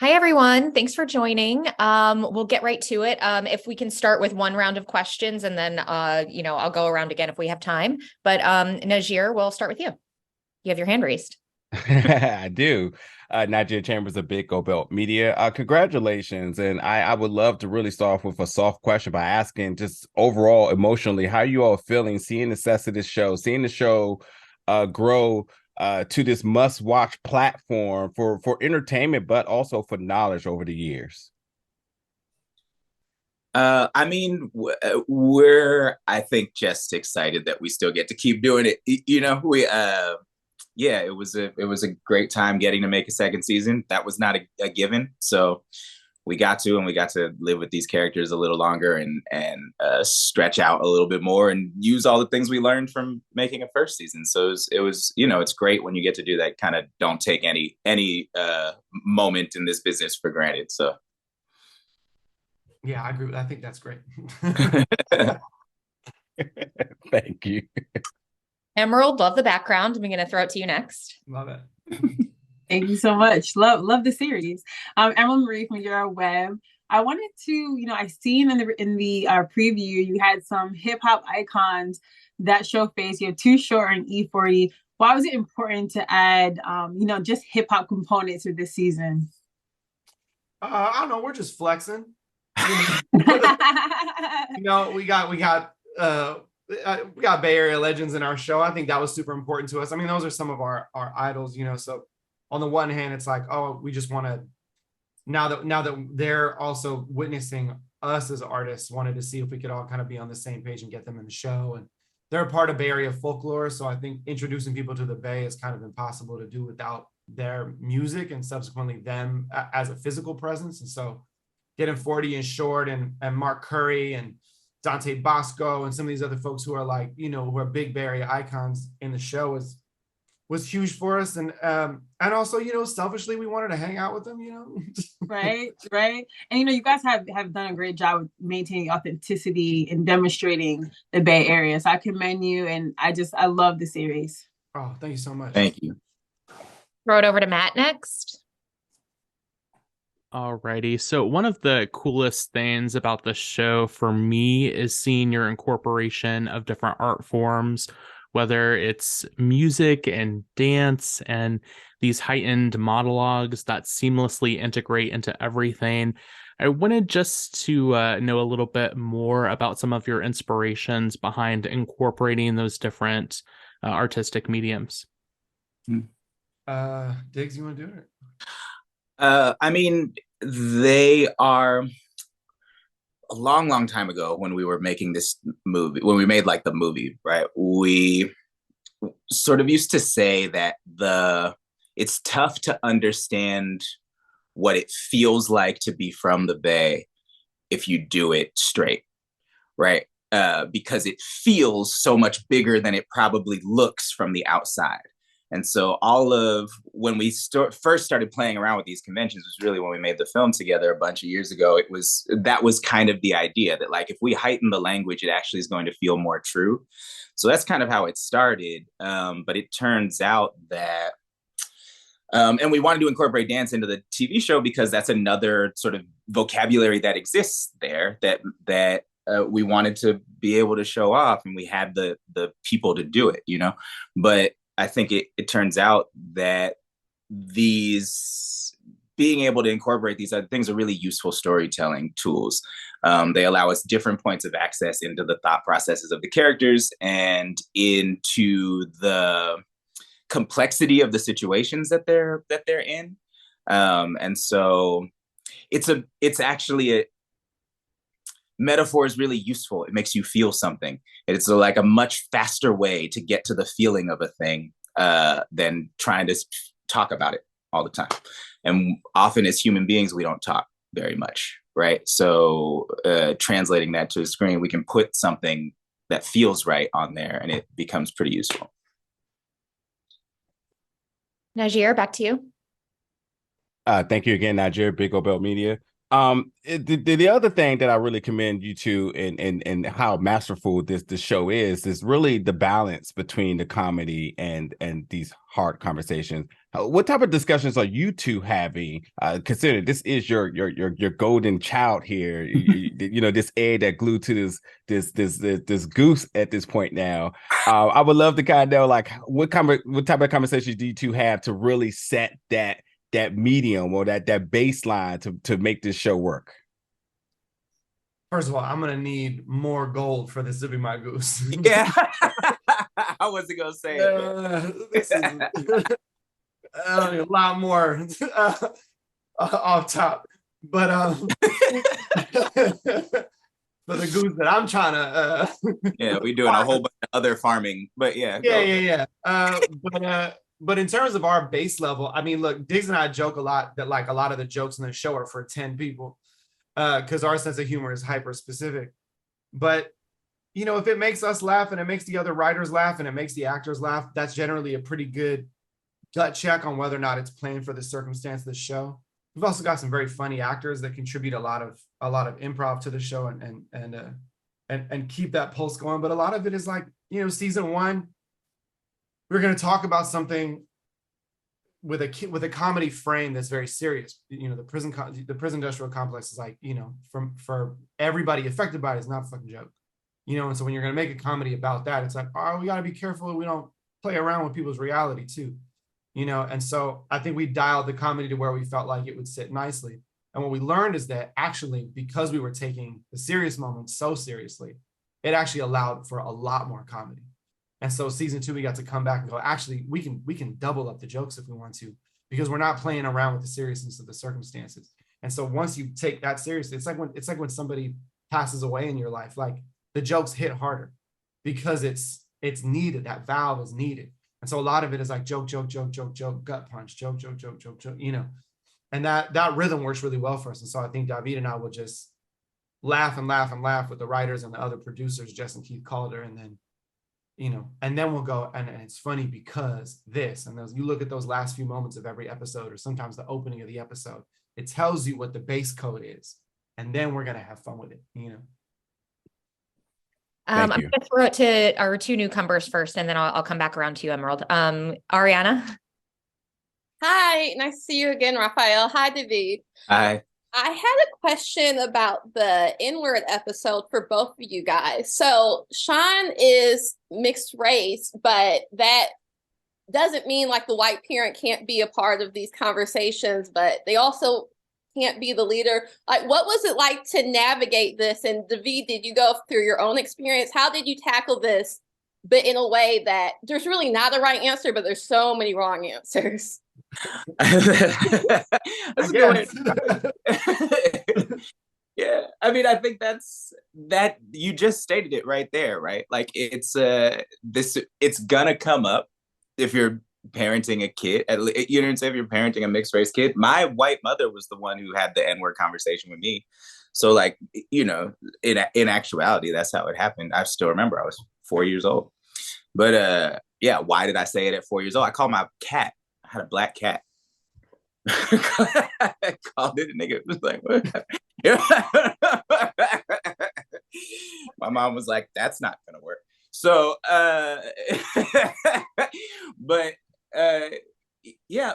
Hi, everyone. Thanks for joining. We'll get right to it. If we can start with one round of questions and then, I'll go around again if we have time. But Najir, we'll start with you. You have your hand raised. I do. Nigeria Chambers of Big Go Belt Media. Congratulations. And I would love to really start off with a soft question by asking just overall emotionally, how you all feeling seeing the success of this show, seeing the show grow to this must-watch platform for entertainment, but also for knowledge over the years. We're I think just excited that we still get to keep doing it. Yeah, it was a great time getting to make a second season. That was not a given, so we got to live with these characters a little longer and stretch out a little bit more and use all the things we learned from making a first season. So it was it's great when you get to do that. Kind of don't take any moment in this business for granted. So Yeah, I agree. I think that's great. Thank you. Emerald, love the background. I'm going to throw it to you next. Love it. Thank you so much. Love the series. Emma Marie from Euro Web. I wanted to, I seen in the preview you had some hip hop icons that show face. You have Too Short and E40. Why was it important to add, just hip hop components to this season? I don't know. We're just flexing. We got Bay Area legends in our show. I think that was super important to us. I mean, those are some of our idols, so on the one hand, it's like, oh, we just want to, now that they're also witnessing us as artists, wanted to see if we could all kind of be on the same page and get them in the show. And they're a part of Bay Area folklore. So I think introducing people to the Bay is kind of impossible to do without their music and subsequently them as a physical presence. And so getting 40 and Short and Mark Curry and Dante Bosco and some of these other folks who are like, who are big Bay Area icons in the show was huge for us. And also, selfishly, we wanted to hang out with them, Right. And, you guys have done a great job with maintaining authenticity and demonstrating the Bay Area. So I commend you. And I love the series. Oh, thank you so much. Thank you. Throw it over to Matt next. Alrighty. So one of the coolest things about the show for me is seeing your incorporation of different art forms, whether it's music and dance and these heightened monologues that seamlessly integrate into everything. I wanted just to know a little bit more about some of your inspirations behind incorporating those different artistic mediums. Diggs, you want to do it? They are a long time ago when we were making this movie, when we made like the movie, right? We sort of used to say that it's tough to understand what it feels like to be from the Bay if you do it straight, right? Because it feels so much bigger than it probably looks from the outside. And so when we first started playing around with these conventions was really when we made the film together a bunch of years ago. That was kind of the idea that like, if we heighten the language, it actually is going to feel more true. So that's kind of how it started. But it turns out that, and we wanted to incorporate dance into the TV show because that's another sort of vocabulary that exists there that we wanted to be able to show off, and we had the people to do it, but I think it turns out that being able to incorporate these other things are really useful storytelling tools. They allow us different points of access into the thought processes of the characters and into the complexity of the situations that they're in. And so it's actually metaphor is really useful. It makes you feel something. It's like a much faster way to get to the feeling of a thing than trying to talk about it all the time. And often as human beings, we don't talk very much, right? So translating that to a screen, we can put something that feels right on there and it becomes pretty useful. Najir, back to you. Thank you again, Nigeria, Big Go Belt Media. The other thing that I really commend you to, and how masterful this show is really the balance between the comedy and these hard conversations. What type of discussions are you two having? Consider this is your golden child here. You know, this egg that glued to this goose at this point now. I would love to kind of know, like, what type of conversations do you two have to really set that medium or that baseline to make this show work? First of all, I'm gonna need more gold for this to be my goose. Yeah. I wasn't gonna say this is a lot more off top, but for the goose that I'm trying to yeah, we're doing a whole bunch of other farming, but yeah. But in terms of our base level, I mean, look, Diggs and I joke a lot that like a lot of the jokes in the show are for 10 people, because our sense of humor is hyper specific. But you know, if it makes us laugh and it makes the other writers laugh and it makes the actors laugh, that's generally a pretty good gut check on whether or not it's playing for the circumstance of the show. We've also got some very funny actors that contribute a lot of improv to the show and keep that pulse going. But a lot of it is like, you know, season one, we're going to talk about something with a comedy frame that's very serious. You know, the prison industrial complex is like, you know, for everybody affected by it, is not a fucking joke. You know, and so when you're going to make a comedy about that, it's like, oh, we got to be careful we don't play around with people's reality too. You know, and so I think we dialed the comedy to where we felt like it would sit nicely. And what we learned is that actually, because we were taking the serious moments so seriously, it actually allowed for a lot more comedy. And so season two, we got to come back and go, actually, we can double up the jokes if we want to, because we're not playing around with the seriousness of the circumstances. And so once you take that seriously, it's like when somebody passes away in your life, like the jokes hit harder because it's needed. That valve is needed. And so a lot of it is like joke, gut punch, joke, you know, and that rhythm works really well for us. And so I think David and I will just laugh with the writers and the other producers, Jess and Keith Calder, and then, you know, and then we'll go, and it's funny because this, and those, you look at those last few moments of every episode, or sometimes the opening of the episode, it tells you what the base code is. And then we're going to have fun with it, you know. I'm going to throw it to our two newcomers first, and then I'll come back around to you, Emerald. Ariana. Hi, nice to see you again, Rafael. Hi, David. Hi. I had a question about the N-word episode for both of you guys. So Sean is mixed race, but that doesn't mean like the white parent can't be a part of these conversations, but they also can't be the leader. Like, what was it like to navigate this? And David, did you go through your own experience? How did you tackle this, but in a way that there's really not a right answer, but there's so many wrong answers? That's a good way. Yeah, I mean, I think that you just stated it right there, right? Like it's gonna come up if you're parenting a kid. You know what I'm saying? If you're parenting a mixed race kid, my white mother was the one who had the N-word conversation with me. So like, you know, in actuality, that's how it happened. I still remember I was 4 years old. But yeah, why did I say it at 4 years old? I called my cat. I had a black cat. I called it a nigga. It was like, what? My mom was like, that's not gonna work. So but yeah,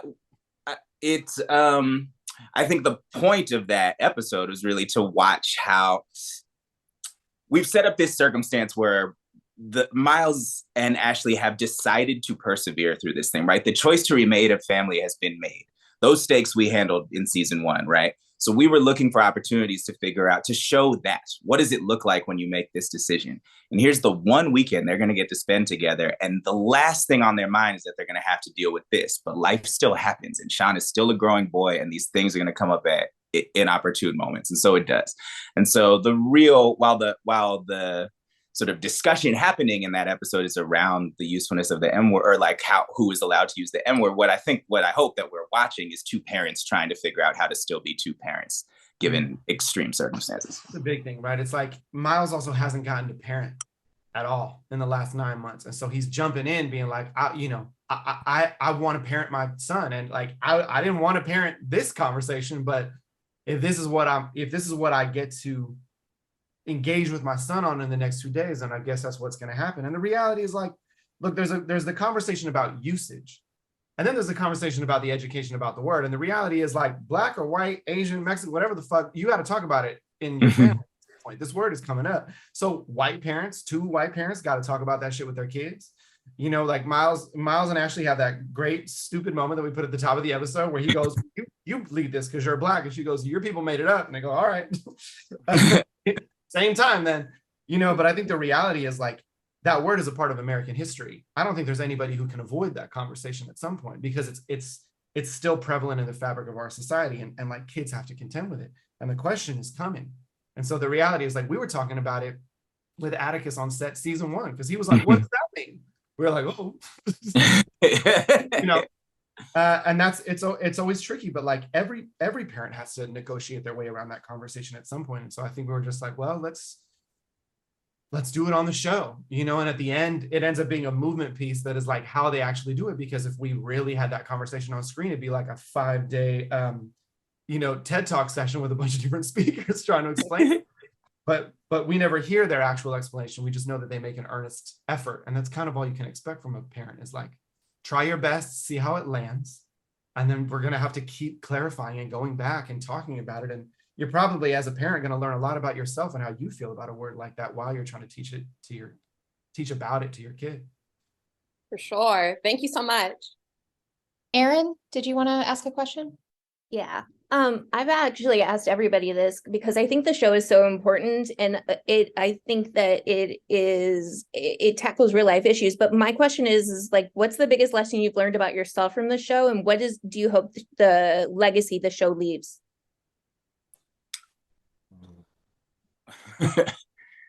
it's I think the point of that episode is really to watch how we've set up this circumstance where the Miles and Ashley have decided to persevere through this thing, right? The choice to remain a family has been made. Those stakes we handled in season one, right? So we were looking for opportunities to figure out, to show that. What does it look like when you make this decision? And here's the one weekend they're going to get to spend together. And the last thing on their mind is that they're going to have to deal with this. But life still happens. And Sean is still a growing boy. And these things are going to come up at inopportune moments. And so it does. And so the real, while the sort of discussion happening in that episode is around the usefulness of the M-word, or like who is allowed to use the M-word. What I hope that we're watching is two parents trying to figure out how to still be two parents given extreme circumstances. It's a big thing, right? It's like Miles also hasn't gotten to parent at all in the last 9 months. And so he's jumping in being like, I want to parent my son. And like, I didn't want to parent this conversation, but if this is what I get to engage with my son on in the next 2 days, and I guess that's what's going to happen. And the reality is like, look, there's the conversation about usage, and then there's the conversation about the education about the word. And the reality is like, black or white, Asian, Mexican, whatever the fuck, you got to talk about it in your family. This word is coming up. So white parents, 2 white parents, got to talk about that shit with their kids. You know, like Miles and Ashley have that great stupid moment that we put at the top of the episode where he goes, you lead this because you're black. And she goes, your people made it up. And they go, all right. Same time then, you know, but I think the reality is like, that word is a part of American history. I don't think there's anybody who can avoid that conversation at some point, because it's still prevalent in the fabric of our society, and like kids have to contend with it. And the question is coming. And so the reality is like, we were talking about it with Atticus on set season 1, because he was like, what does that mean? We were like, oh, you know, and it's always tricky, but like every parent has to negotiate their way around that conversation at some point. And so I think we were just like, well, let's do it on the show, you know. And at the end, it ends up being a movement piece that is like how they actually do it. Because if we really had that conversation on screen, it'd be like a 5-day, you know, TED Talk session with a bunch of different speakers trying to explain it. But we never hear their actual explanation. We just know that they make an earnest effort. And that's kind of all you can expect from a parent, is like, try your best, see how it lands. And then we're going to have to keep clarifying and going back and talking about it. And you're probably, as a parent, going to learn a lot about yourself and how you feel about a word like that while you're trying to teach about it to your kid. For sure. Thank you so much. Erin, did you want to ask a question? Yeah. I've actually asked everybody this because I think the show is so important, and I think that it tackles real life issues. But my question is like, what's the biggest lesson you've learned about yourself from the show, and do you hope the legacy the show leaves?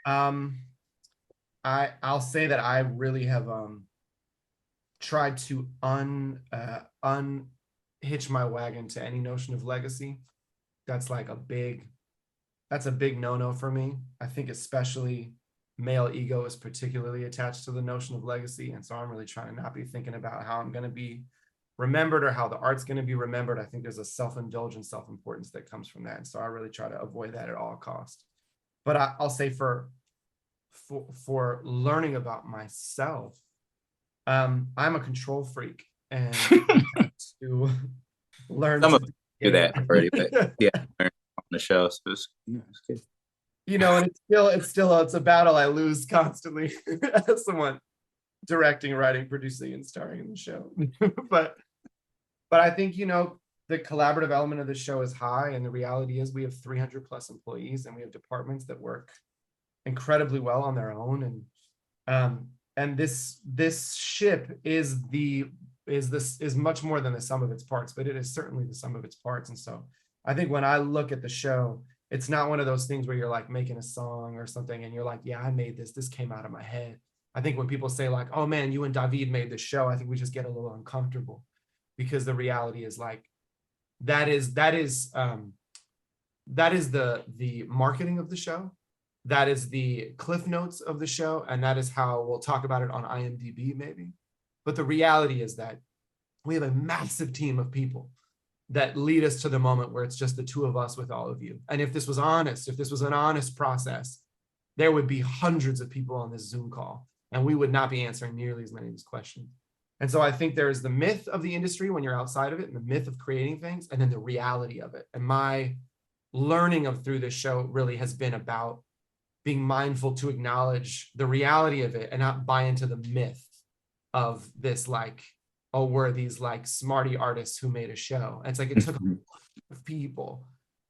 I'll say that I really have tried to unhitch my wagon to any notion of legacy. That's a big no-no for me. I think especially male ego is particularly attached to the notion of legacy. And so I'm really trying to not be thinking about how I'm going to be remembered or how the art's going to be remembered. I think there's a self-indulgence, self-importance that comes from that. And so I really try to avoid that at all costs. But I'll say for learning about myself, I'm a control freak, and to learn some to of us do that already, but yeah, on the show, so it's good. You know, and it's a battle I lose constantly as someone directing, writing, producing, and starring in the show. but I think, you know, the collaborative element of the show is high, and the reality is we have 300 plus employees, and we have departments that work incredibly well on their own, and this ship is much more than the sum of its parts, but it is certainly the sum of its parts. And so I think when I look at the show, it's not one of those things where you're like making a song or something and you're like, yeah, I made this came out of my head. I think when people say like, oh man, you and David made this show, I think we just get a little uncomfortable, because the reality is like, that is the marketing of the show. That is the cliff notes of the show. And that is how we'll talk about it on IMDb maybe. But the reality is that we have a massive team of people that lead us to the moment where it's just the 2 of us with all of you. And if this was an honest process, there would be hundreds of people on this Zoom call, and we would not be answering nearly as many of these questions. And so I think there is the myth of the industry when you're outside of it, and the myth of creating things, and then the reality of it. And my learning through this show really has been about being mindful to acknowledge the reality of it and not buy into the myth of this, like, oh, we're these like smarty artists who made a show. And it's like, it took a lot of people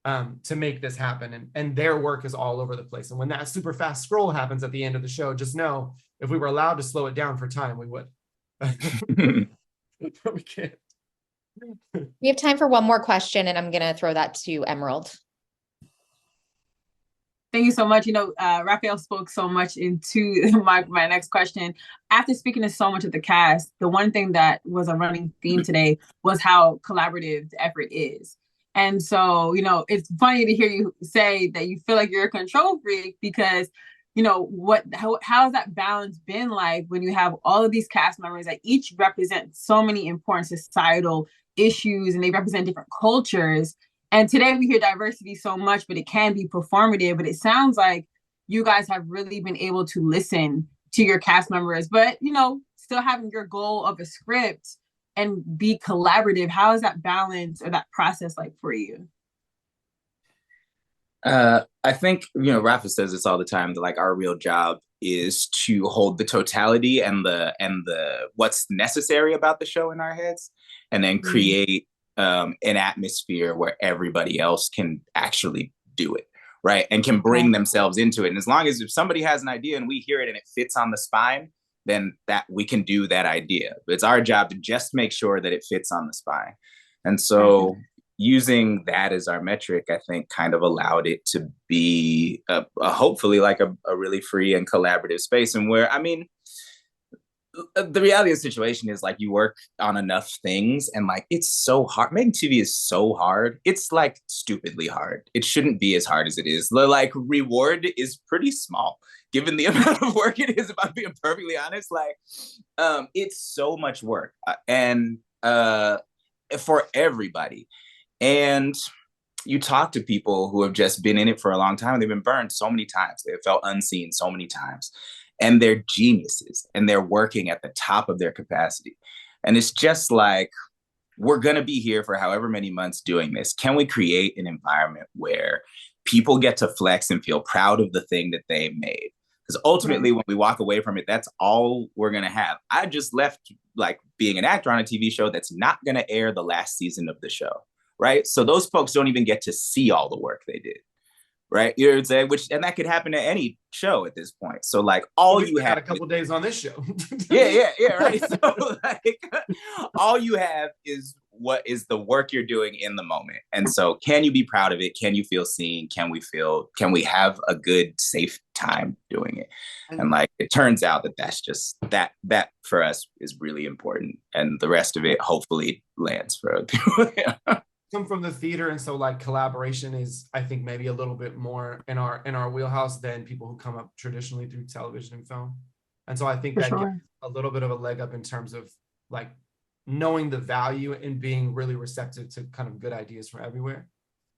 to make this happen. And their work is all over the place. And when that super fast scroll happens at the end of the show, just know if we were allowed to slow it down for time, we would. But we can't. We have time for one more question, and I'm going to throw that to Emerald. Thank you so much. You know, Rafael spoke so much into my next question. After speaking to so much of the cast, the one thing that was a running theme today was how collaborative the effort is. And so, you know, it's funny to hear you say that you feel like you're a control freak, because, you know, how has that balance been like when you have all of these cast members that each represent so many important societal issues and they represent different cultures? And today we hear diversity so much, but it can be performative. But it sounds like you guys have really been able to listen to your cast members, but still having your goal of a script and be collaborative. How is that balance or that process like for you? I think, Rafa says this all the time, that like our real job is to hold the totality and the what's necessary about the show in our heads, and then create an atmosphere where everybody else can actually do it, right? And can bring themselves into it. And as long as if somebody has an idea and we hear it and it fits on the spine, then that we can do that idea. It's our job to just make sure that it fits on the spine. And so using that as our metric, I think kind of allowed it to be hopefully like a really free and collaborative space. And where, I mean, the reality of the situation is like you work on enough things and like it's so hard. Making TV is so hard. It's like stupidly hard. It shouldn't be as hard as it is. The like reward is pretty small given the amount of work it is, if I'm being perfectly honest. Like it's so much work and for everybody. And you talk to people who have just been in it for a long time. They've been burned so many times. They've felt unseen so many times. And they're geniuses and they're working at the top of their capacity. And it's just like, we're going to be here for however many months doing this. Can we create an environment where people get to flex and feel proud of the thing that they made? Because ultimately, when we walk away from it, that's all we're going to have. I just left like being an actor on a TV show that's not going to air the last season of the show, right? So those folks don't even get to see all the work they did. Right, you know what I'm saying? And that could happen at any show at this point. So like all you have a couple days on this show. yeah, right. So like all you have is what is the work you're doing in the moment. And so can you be proud of it? Can you feel seen? Can we have a good, safe time doing it? And like it turns out that that's just that for us is really important. And the rest of it hopefully lands for other people. Yeah. Come from the theater, and so like collaboration is, I think, maybe a little bit more in our wheelhouse than people who come up traditionally through television and film. And so I think that gives a little bit of a leg up in terms of like knowing the value and being really receptive to kind of good ideas from everywhere.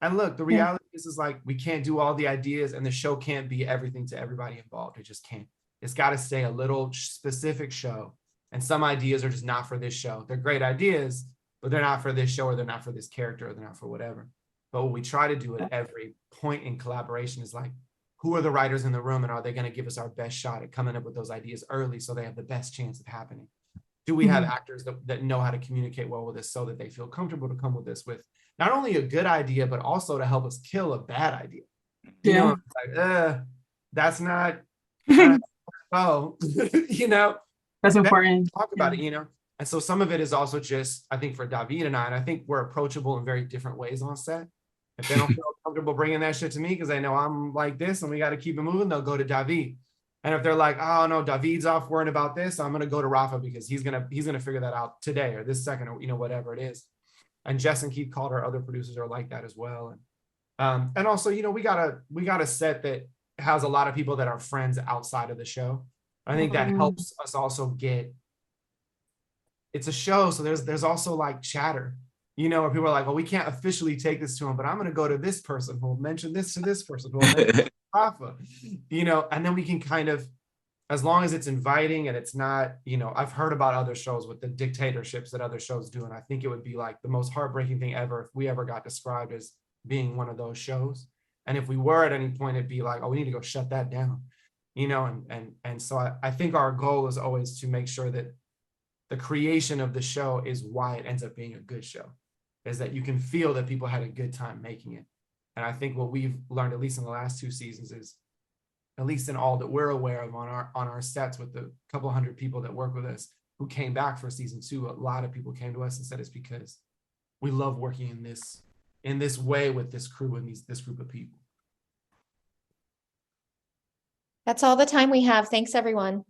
And look, the reality is like we can't do all the ideas, and the show can't be everything to everybody involved. It just can't. It's got to stay a little specific show. And some ideas are just not for this show. They're great ideas, but they're not for this show, or they're not for this character, or they're not for whatever. But what we try to do at every point in collaboration is like, who are the writers in the room, and are they going to give us our best shot at coming up with those ideas early so they have the best chance of happening? Do we have actors that know how to communicate well with us so that they feel comfortable to come with this with not only a good idea, but also to help us kill a bad idea? You know, like, that's not, that's important. Talk about it, And so some of it is also just, I think for David and I think we're approachable in very different ways on set. If they don't feel comfortable bringing that shit to me because they know I'm like this and we got to keep it moving, they'll go to David. And if they're like, oh no, David's off worrying about this, I'm going to go to Rafa because he's going to figure that out today or this second or, whatever it is. And Jess and Keith Calder, other producers, are like that as well. And also, we got a set that has a lot of people that are friends outside of the show. I think that helps us also get, it's a show, so there's also like chatter, where people are like, well, we can't officially take this to him, but I'm going to go to this person who will mention this to this person who will mention Rafa, and then we can kind of, as long as it's inviting and it's not, I've heard about other shows with the dictatorships that other shows do, and I think it would be like the most heartbreaking thing ever if we ever got described as being one of those shows. And if we were at any point, it'd be like, oh, we need to go shut that down, and so I think our goal is always to make sure that the creation of the show is why it ends up being a good show, is that you can feel that people had a good time making it. And I think what we've learned, at least in the last 2 seasons, is, at least in all that we're aware of on our sets with the couple hundred people that work with us who came back for season 2, a lot of people came to us and said it's because we love working in this way with this crew and this group of people. That's all the time we have. Thanks, everyone.